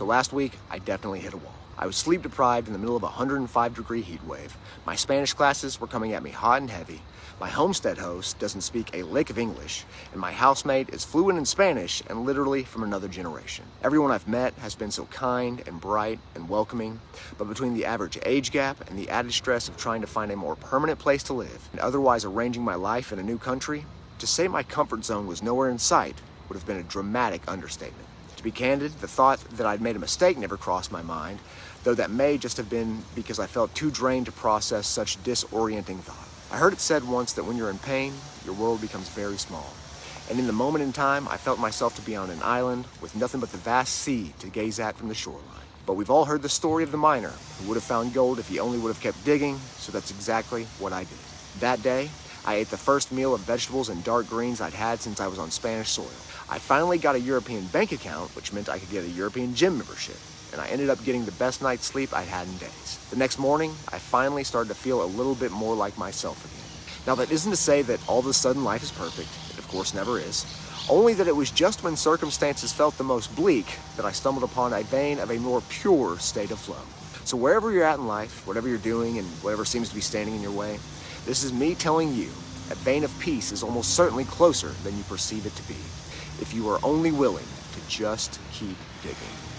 So last week, I definitely hit a wall. I was sleep deprived in the middle of a 105-degree heat wave. My Spanish classes were coming at me hot and heavy. My homestead host doesn't speak a lick of English, and my housemate is fluent in Spanish and literally from another generation. Everyone I've met has been so kind and bright and welcoming, but between the average age gap and the added stress of trying to find a more permanent place to live and otherwise arranging my life in a new country, to say my comfort zone was nowhere in sight would have been a dramatic understatement. To be candid, the thought that I'd made a mistake never crossed my mind, though that may just have been because I felt too drained to process such disorienting thought. I heard it said once that when you're in pain, your world becomes very small. And in the moment in time, I felt myself to be on an island with nothing but the vast sea to gaze at from the shoreline. But we've all heard the story of the miner who would have found gold if he only would have kept digging, so that's exactly what I did. That day, I ate the first meal of vegetables and dark greens I'd had since I was on Spanish soil. I finally got a European bank account, which meant I could get a European gym membership, and I ended up getting the best night's sleep I'd had in days. The next morning, I finally started to feel a little bit more like myself again. Now, that isn't to say that all of a sudden life is perfect. It of course never is. Only that it was just when circumstances felt the most bleak that I stumbled upon a vein of a more pure state of flow. So wherever you're at in life, whatever you're doing and whatever seems to be standing in your way, this is me telling you that vein of peace is almost certainly closer than you perceive it to be, if you are only willing to just keep digging.